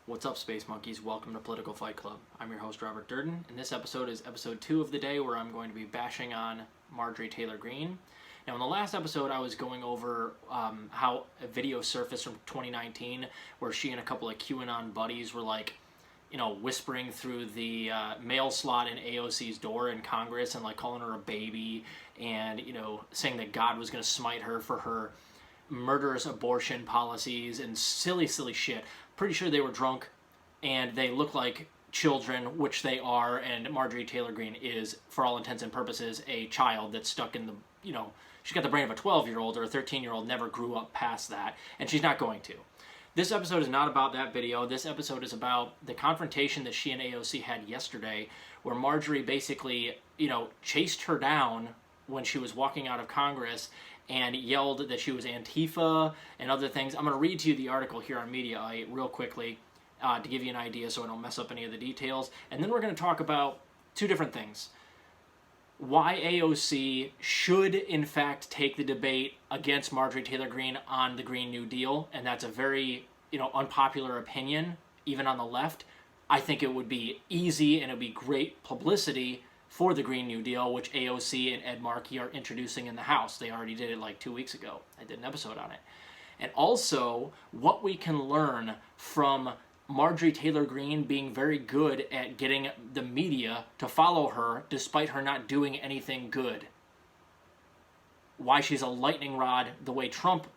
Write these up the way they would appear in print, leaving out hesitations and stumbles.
What's up, Space Monkeys? Welcome to Political Fight Club. I'm your host, Robert Durden, and this episode is episode 2 of the day, where I'm going to be bashing on Marjorie Taylor Greene. Now, in the last episode, I was going over how a video surfaced from 2019 where she and a couple of QAnon buddies were whispering through the mail slot in AOC's door in Congress and calling her a baby and, saying that God was going to smite her for her murderous abortion policies and silly shit. Pretty sure they were drunk and they look like children, which they are, and Marjorie Taylor Greene is, for all intents and purposes, a child that's stuck in the, she's got the brain of a 12-year-old or a 13-year-old, never grew up past that, and she's not going to. This episode is not about that video. This episode is about the confrontation that she and AOC had yesterday, where Marjorie basically, chased her down when she was walking out of Congress and yelled that she was Antifa and other things. I'm going to read to you the article here on Mediaite real quickly to give you an idea so I don't mess up any of the details. And then we're going to talk about two different things. Why AOC should, in fact, take the debate against Marjorie Taylor Greene on the Green New Deal, and that's a very, unpopular opinion, even on the left. I think it would be easy and it would be great publicity for the Green New Deal, which AOC and Ed Markey are introducing in the House. They already did it 2 weeks ago. I did an episode on it. And also, what we can learn from Marjorie Taylor Greene being very good at getting the media to follow her despite her not doing anything good. Why she's a lightning rod the way Trump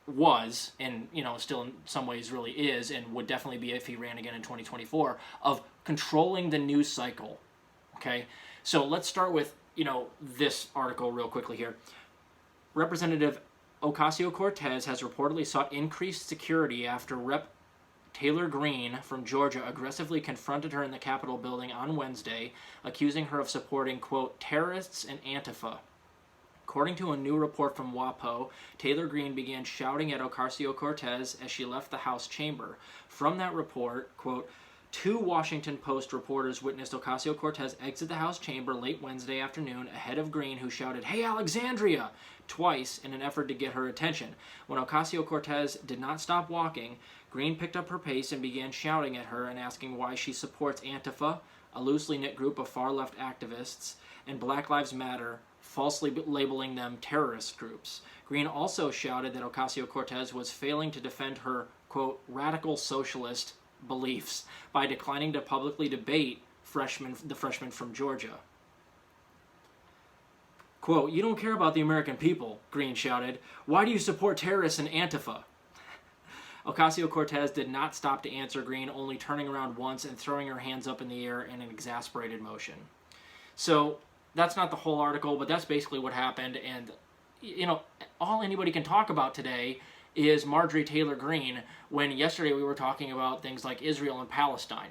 was, and still in some ways really is, and would definitely be if he ran again in 2024, of controlling the news cycle. Okay? So let's start with, this article real quickly here. Representative Ocasio-Cortez has reportedly sought increased security after Rep. Taylor Greene from Georgia aggressively confronted her in the Capitol building on Wednesday, accusing her of supporting, quote, terrorists and Antifa. According to a new report from WAPO, Taylor Greene began shouting at Ocasio-Cortez as she left the House chamber. From that report, quote, 2 Washington Post reporters witnessed Ocasio-Cortez exit the House chamber late Wednesday afternoon ahead of Greene, who shouted, "Hey, Alexandria!" twice in an effort to get her attention. When Ocasio-Cortez did not stop walking, Greene picked up her pace and began shouting at her and asking why she supports Antifa, a loosely knit group of far-left activists, and Black Lives Matter, falsely labeling them terrorist groups. Greene also shouted that Ocasio-Cortez was failing to defend her, quote, radical socialist beliefs by declining to publicly debate the freshman from Georgia. Quote, "You don't care about the American people," Greene shouted. "Why do you support terrorists and Antifa?" Ocasio-Cortez did not stop to answer Greene, only turning around once and throwing her hands up in the air in an exasperated motion. So that's not the whole article, but that's basically what happened. And, all anybody can talk about today is Marjorie Taylor Greene, when yesterday we were talking about things like Israel and Palestine.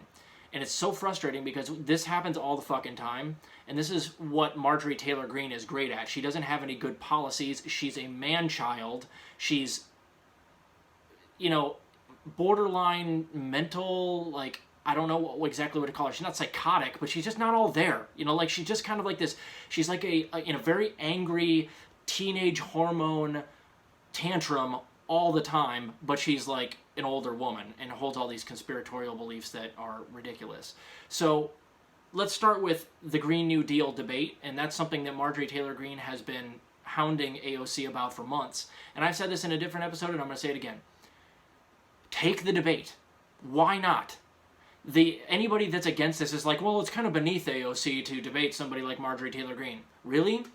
And it's so frustrating because this happens all the fucking time, and this is what Marjorie Taylor Greene is great at. She doesn't have any good policies. She's a man-child. She's, borderline mental, I don't know exactly what to call her. She's not psychotic, but she's just not all there. She's just kind of like this. She's like a very angry teenage hormone tantrum all the time, but she's like an older woman and holds all these conspiratorial beliefs that are ridiculous. So let's start with the Green New Deal debate, and that's something that Marjorie Taylor Greene has been hounding AOC about for months. And I've said this in a different episode, and I'm going to say it again. Take the debate. Why not? Anybody that's against this is like, well, it's kind of beneath AOC to debate somebody like Marjorie Taylor Greene. Really?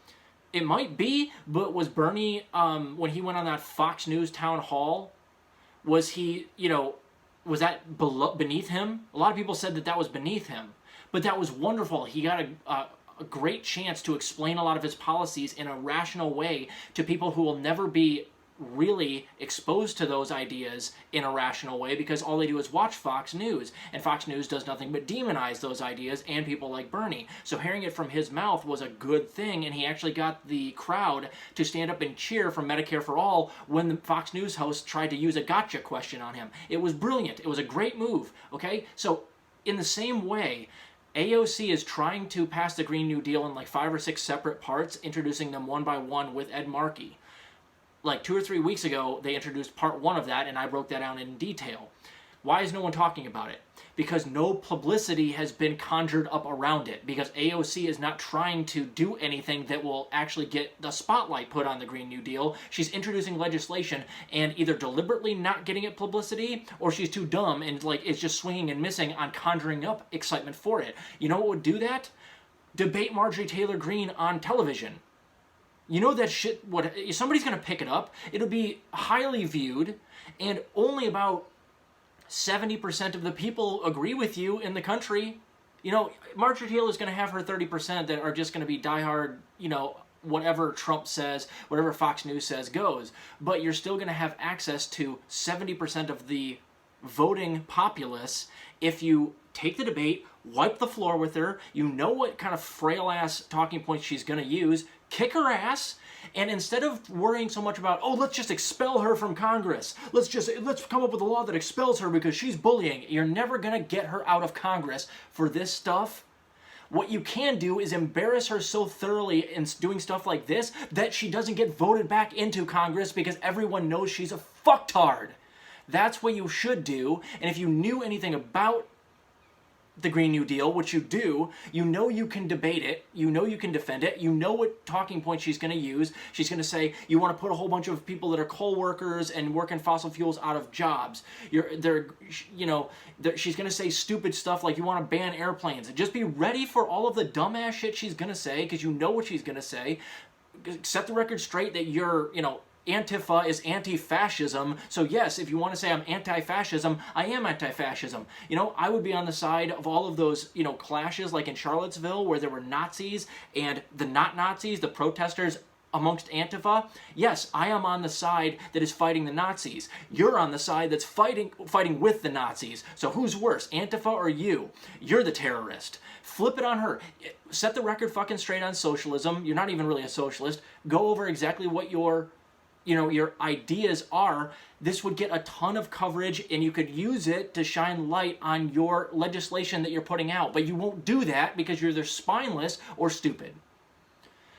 It might be, but was Bernie, when he went on that Fox News town hall, was he, was that beneath him? A lot of people said that was beneath him, but that was wonderful. He got a great chance to explain a lot of his policies in a rational way to people who will never be really exposed to those ideas in a rational way, because all they do is watch Fox News, and Fox News does nothing but demonize those ideas and people like Bernie. So hearing it from his mouth was a good thing, and he actually got the crowd to stand up and cheer for Medicare for All when the Fox News host tried to use a gotcha question on him. It was brilliant. It was a great move, okay? So in the same way, AOC is trying to pass the Green New Deal in 5 or 6 separate parts, introducing them one by one with Ed Markey. 2 or 3 weeks ago, they introduced part 1 of that, and I broke that down in detail. Why is no one talking about it? Because no publicity has been conjured up around it. Because AOC is not trying to do anything that will actually get the spotlight put on the Green New Deal. She's introducing legislation and either deliberately not getting it publicity, or she's too dumb and like is just swinging and missing on conjuring up excitement for it. You know what would do that? Debate Marjorie Taylor Greene on television. You know that shit, somebody's going to pick it up. It'll be highly viewed, and only about 70% of the people agree with you in the country. You know, Marjorie Taylor is going to have her 30% that are just going to be diehard, you know, whatever Trump says, whatever Fox News says goes. But you're still going to have access to 70% of the voting populace if you take the debate, wipe the floor with her, you know what kind of frail-ass talking points she's going to use, kick her ass, and instead of worrying so much about, oh, let's just expel her from Congress, let's come up with a law that expels her because she's bullying, you're never going to get her out of Congress for this stuff. What you can do is embarrass her so thoroughly in doing stuff like this that she doesn't get voted back into Congress because everyone knows she's a fucktard. That's what you should do, and if you knew anything about the Green New Deal, which you do, you know you can debate it, you know you can defend it, you know what talking points she's going to use. She's going to say, you want to put a whole bunch of people that are coal workers and work in fossil fuels out of jobs. She's going to say stupid stuff like you want to ban airplanes. Just be ready for all of the dumbass shit she's going to say, because you know what she's going to say. Set the record straight that you're, Antifa is anti-fascism, so yes, if you want to say I'm anti-fascism, I am anti-fascism. I would be on the side of all of those, clashes like in Charlottesville where there were Nazis and the not Nazis, the protesters amongst Antifa. Yes, I am on the side that is fighting the Nazis. You're on the side that's fighting with the Nazis. So who's worse, Antifa or you? You're the terrorist. Flip it on her. Set the record fucking straight on socialism. You're not even really a socialist. Go over exactly what your ideas are. This would get a ton of coverage and you could use it to shine light on your legislation that you're putting out. But you won't do that because you're either spineless or stupid.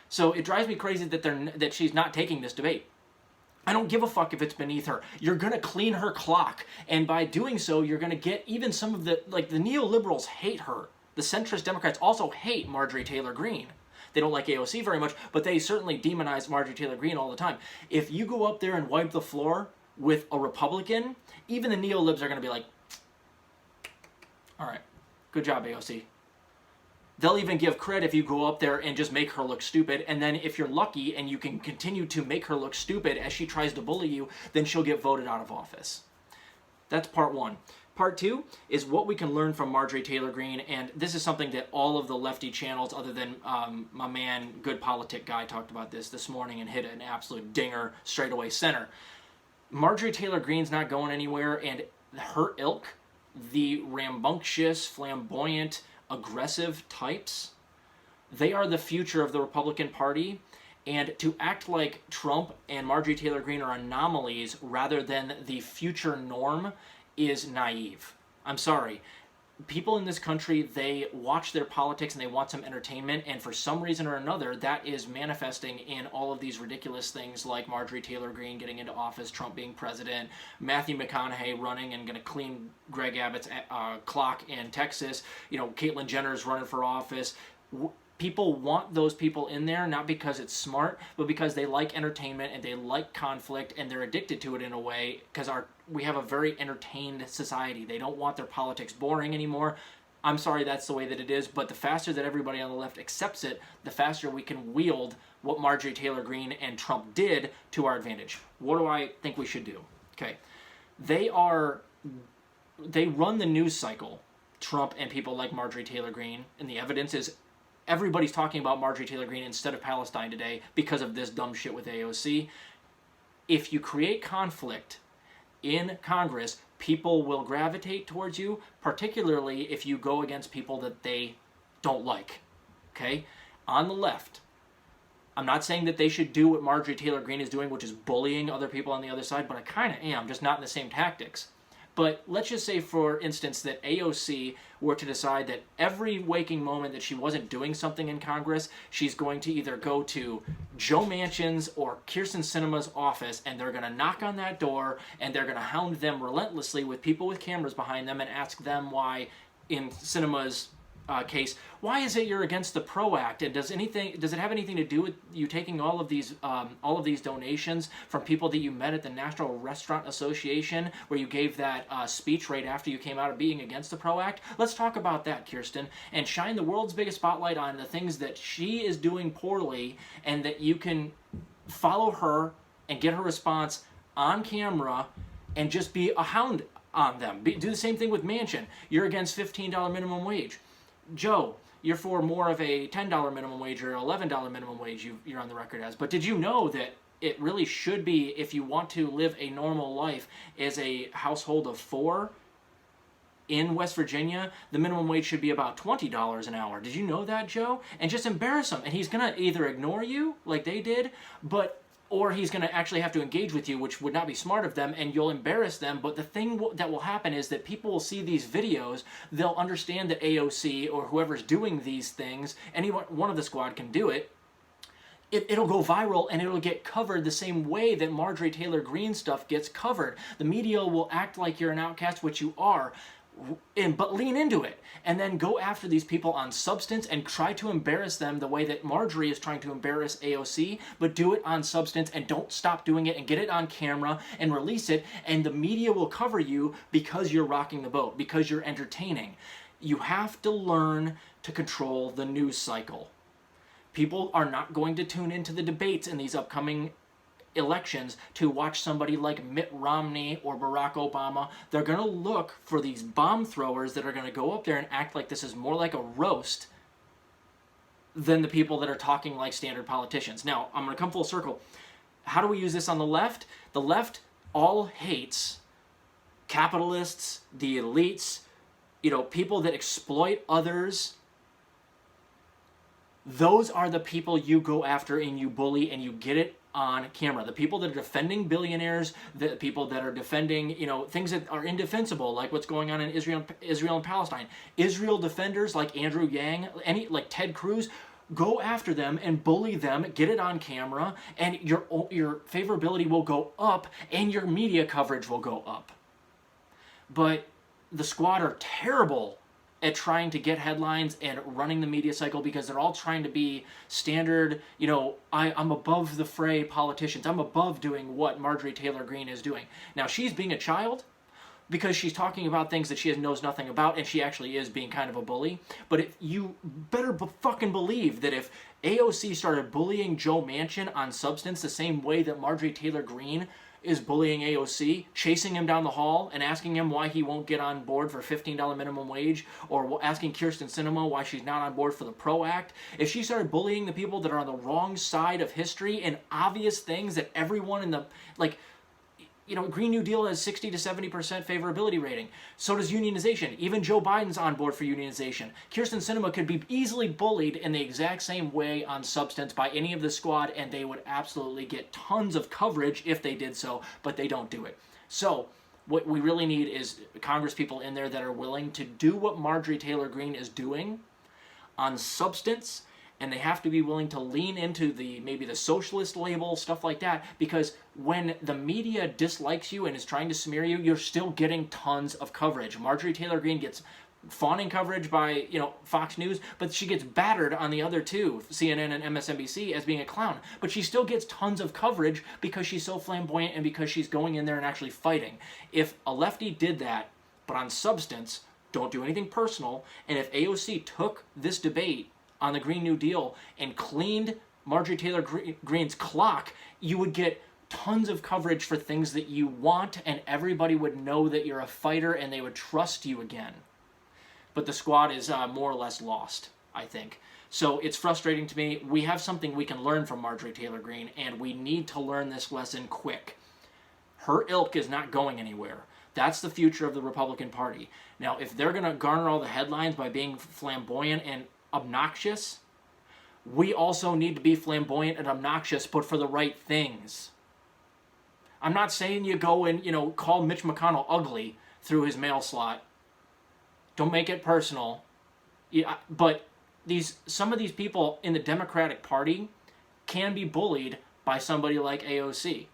So it drives me crazy that she's not taking this debate. I don't give a fuck if it's beneath her. You're going to clean her clock. And by doing so, you're going to get even some of the neoliberals hate her. The centrist Democrats also hate Marjorie Taylor Greene. They don't like AOC very much, but they certainly demonize Marjorie Taylor Greene all the time. If you go up there and wipe the floor with a Republican, even the neolibs are going to be like, all right, good job, AOC. They'll even give credit if you go up there and just make her look stupid, and then if you're lucky and you can continue to make her look stupid as she tries to bully you, then she'll get voted out of office. That's part one. Part two is what we can learn from Marjorie Taylor Greene, and this is something that all of the lefty channels, other than my man, Good Politic Guy, talked about this morning and hit an absolute dinger straight away center. Marjorie Taylor Greene's not going anywhere, and her ilk, the rambunctious, flamboyant, aggressive types, they are the future of the Republican Party. And to act like Trump and Marjorie Taylor Greene are anomalies rather than the future norm is naive. I'm sorry. People in this country, they watch their politics and they want some entertainment, and for some reason or another, that is manifesting in all of these ridiculous things like Marjorie Taylor Greene getting into office, Trump being president, Matthew McConaughey running and going to clean Greg Abbott's clock in Texas, Caitlyn Jenner's running for office. People want those people in there, not because it's smart, but because they like entertainment and they like conflict and they're addicted to it in a way, because we have a very entertained society. They don't want their politics boring anymore. I'm sorry, that's the way that it is, but the faster that everybody on the left accepts it, the faster we can wield what Marjorie Taylor Greene and Trump did to our advantage. What do I think we should do? Okay. They run the news cycle, Trump and people like Marjorie Taylor Greene, and the evidence is everybody's talking about Marjorie Taylor Greene instead of Palestine today because of this dumb shit with AOC. If you create conflict in Congress, people will gravitate towards you, particularly if you go against people that they don't like. Okay? On the left, I'm not saying that they should do what Marjorie Taylor Greene is doing, which is bullying other people on the other side, but I kind of am, just not in the same tactics. But let's just say, for instance, that AOC were to decide that every waking moment that she wasn't doing something in Congress, she's going to either go to Joe Manchin's or Kyrsten Sinema's office, and they're going to knock on that door, and they're going to hound them relentlessly with people with cameras behind them and ask them why, in Sinema's case, why is it you're against the PRO Act, and does it have anything to do with you taking all of these donations from people that you met at the National Restaurant Association, where you gave that speech right after you came out of being against the PRO Act? Let's talk about that, Kyrsten, and shine the world's biggest spotlight on the things that she is doing poorly, and that you can follow her and get her response on camera and just be a hound on them. Do the same thing with Manchin. You're against $15 minimum wage. Joe, you're for more of a $10 minimum wage or $11 minimum wage, you're on the record as. But did you know that it really should be, if you want to live a normal life as a household of 4 in West Virginia, the minimum wage should be about $20 an hour? Did you know that, Joe? And just embarrass him. And he's going to either ignore you, like they did, or he's going to actually have to engage with you, which would not be smart of them, and you'll embarrass them. But the thing that will happen is that people will see these videos, they'll understand that AOC or whoever's doing these things, one of the squad can do it, it'll go viral and it'll get covered the same way that Marjorie Taylor Greene stuff gets covered. The media will act like you're an outcast, which you are, but lean into it, and then go after these people on substance and try to embarrass them the way that Marjorie is trying to embarrass AOC, but do it on substance and don't stop doing it and get it on camera and release it, and the media will cover you because you're rocking the boat, because you're entertaining. You have to learn to control the news cycle. People are not going to tune into the debates in these upcoming elections to watch somebody like Mitt Romney or Barack Obama. They're going to look for these bomb throwers that are going to go up there and act like this is more like a roast than the people that are talking like standard politicians. Now, I'm going to come full circle. How do we use this on the left? The left all hates capitalists, the elites, people that exploit others. Those are the people you go after and you bully and you get it on camera. The people that are defending billionaires, the people that are defending, things that are indefensible, like what's going on in Israel and Palestine. Israel defenders like Andrew Yang, like Ted Cruz, go after them and bully them, get it on camera, and your favorability will go up and your media coverage will go up. But the squad are terrible at trying to get headlines and running the media cycle, because they're all trying to be standard, I'm above the fray politicians. I'm above doing what Marjorie Taylor Greene is doing. Now, she's being a child because she's talking about things that she knows nothing about, and she actually is being kind of a bully. But if you better fucking believe that if AOC started bullying Joe Manchin on substance the same way that Marjorie Taylor Greene is bullying AOC, chasing him down the hall and asking him why he won't get on board for $15 minimum wage, or asking Kyrsten Sinema why she's not on board for the PRO Act, if she started bullying the people that are on the wrong side of history and obvious things that everyone in the, Green New Deal has 60 to 70% favorability rating. So does unionization. Even Joe Biden's on board for unionization. Kyrsten Sinema could be easily bullied in the exact same way on substance by any of the squad, and they would absolutely get tons of coverage if they did so, but they don't do it. So what we really need is congresspeople in there that are willing to do what Marjorie Taylor Greene is doing on substance, and they have to be willing to lean into maybe the socialist label, stuff like that, because when the media dislikes you and is trying to smear you, you're still getting tons of coverage. Marjorie Taylor Greene gets fawning coverage by, Fox News, but she gets battered on the other two, CNN and MSNBC, as being a clown. But she still gets tons of coverage because she's so flamboyant and because she's going in there and actually fighting. If a lefty did that, but on substance, don't do anything personal, and if AOC took this debate on the Green New Deal and cleaned Marjorie Taylor Greene's clock, you would get tons of coverage for things that you want, and everybody would know that you're a fighter and they would trust you again. But the squad is more or less lost, I think. So it's frustrating to me. We have something we can learn from Marjorie Taylor Greene, and we need to learn this lesson quick. Her ilk is not going anywhere. That's the future of the Republican Party. Now, if they're going to garner all the headlines by being flamboyant and obnoxious, we also need to be flamboyant and obnoxious, but for the right things. I'm not saying you go and, call Mitch McConnell ugly. through his mail slot. Don't make it personal. Yeah, but some of these people in the Democratic Party can be bullied by somebody like AOC.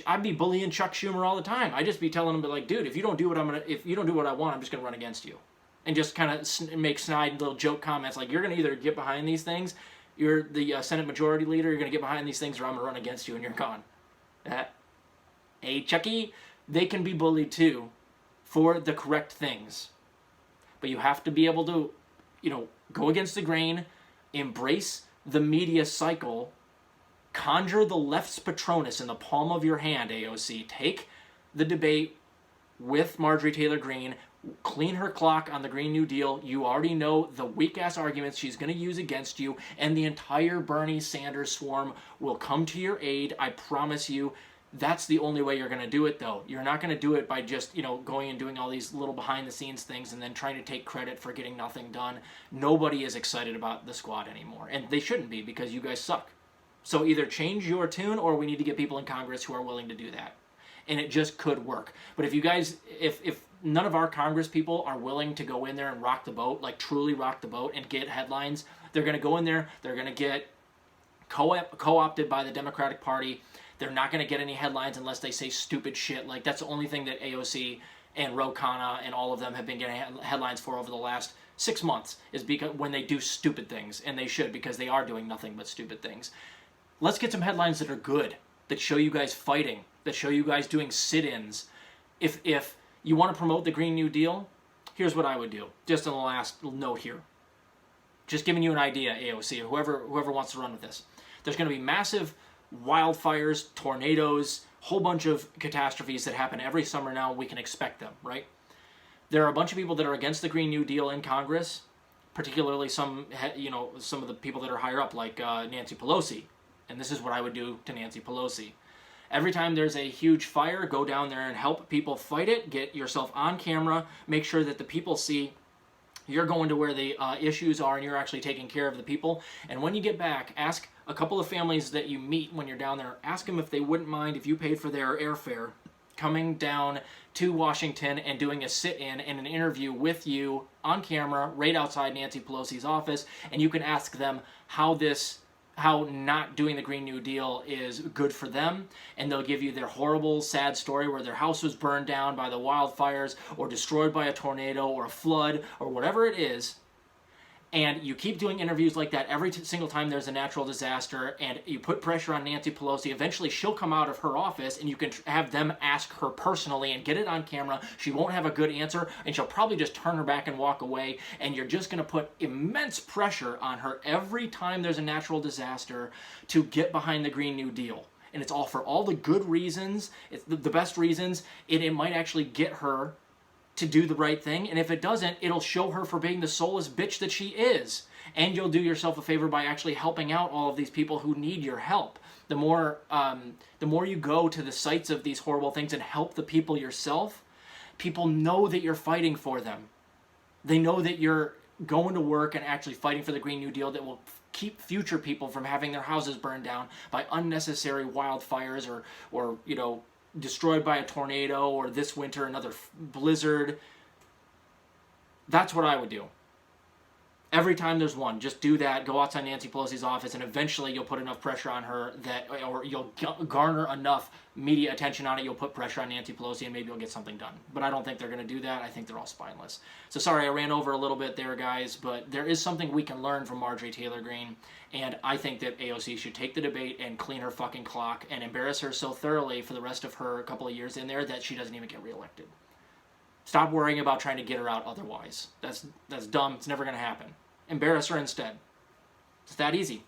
I'd be bullying Chuck Schumer all the time. I'd just be telling him, like, dude, if you don't do what I want, I'm just gonna run against you, and just kind of make snide little joke comments like, you're gonna either get behind these things, you're the Senate Majority Leader, you're gonna get behind these things, or I'm gonna run against you and you're gone. Hey, Chucky, they can be bullied too, for the correct things, but you have to be able to, go against the grain, embrace the media cycle. Conjure the left's Patronus in the palm of your hand, AOC. Take the debate with Marjorie Taylor Greene. Clean her clock on the Green New Deal. You already know the weak-ass arguments she's going to use against you, and the entire Bernie Sanders swarm will come to your aid. I promise you. That's the only way you're going to do it, though. You're not going to do it by just, going and doing all these little behind-the-scenes things and then trying to take credit for getting nothing done. Nobody is excited about the squad anymore, and they shouldn't be, because you guys suck. So either change your tune, or we need to get people in Congress who are willing to do that. And it just could work. But if you guys, if none of our Congress people are willing to go in there and rock the boat, like truly rock the boat and get headlines, they're going to go in there, they're going to get co-opted by the Democratic Party. They're not going to get any headlines unless they say stupid shit. Like, that's the only thing that AOC and Ro Khanna and all of them have been getting headlines for over the last 6 months, is because when they do stupid things, and they should, because they are doing nothing but stupid things. Let's get some headlines that are good, that show you guys fighting, that show you guys doing sit-ins. If you want to promote the Green New Deal, here's what I would do. Just on the last note here. Just giving you an idea, AOC, or whoever wants to run with this. There's going to be massive wildfires, tornadoes, whole bunch of catastrophes that happen every summer now. We can expect them, right? There are a bunch of people that are against the Green New Deal in Congress, particularly some of the people that are higher up, like Nancy Pelosi. And this is what I would do to Nancy Pelosi. Every time there's a huge fire, go down there and help people fight it. Get yourself on camera. Make sure that the people see you're going to where the issues are and you're actually taking care of the people. And when you get back, ask a couple of families that you meet when you're down there, ask them if they wouldn't mind if you paid for their airfare, coming down to Washington and doing a sit-in and an interview with you on camera right outside Nancy Pelosi's office. And you can ask them how not doing the Green New Deal is good for them, and they'll give you their horrible, sad story where their house was burned down by the wildfires or destroyed by a tornado or a flood or whatever it is. And you keep doing interviews like that every single time there's a natural disaster, and you put pressure on Nancy Pelosi. Eventually she'll come out of her office and you can have them ask her personally and get it on camera. She won't have a good answer, and she'll probably just turn her back and walk away, and you're just going to put immense pressure on her every time there's a natural disaster to get behind the Green New Deal. And it's all for all the good reasons, it's the best reasons. It might actually get her to do the right thing, and if it doesn't, it'll show her for being the soulless bitch that she is. And you'll do yourself a favor by actually helping out all of these people who need your help. The more you go to the sites of these horrible things and help the people yourself, people know that you're fighting for them. They know that you're going to work and actually fighting for the Green New Deal that will keep future people from having their houses burned down by unnecessary wildfires or destroyed by a tornado, or this winter another blizzard. That's what I would do. Every time there's one, just do that. Go outside Nancy Pelosi's office, and eventually you'll put enough pressure on her or you'll garner enough media attention on it, you'll put pressure on Nancy Pelosi, and maybe you'll get something done. But I don't think they're going to do that. I think they're all spineless. So sorry I ran over a little bit there, guys, but there is something we can learn from Marjorie Taylor Greene, and I think that AOC should take the debate and clean her fucking clock and embarrass her so thoroughly for the rest of her couple of years in there that she doesn't even get reelected. Stop worrying about trying to get her out otherwise. That's dumb. It's never going to happen. Embarrass her instead. It's that easy.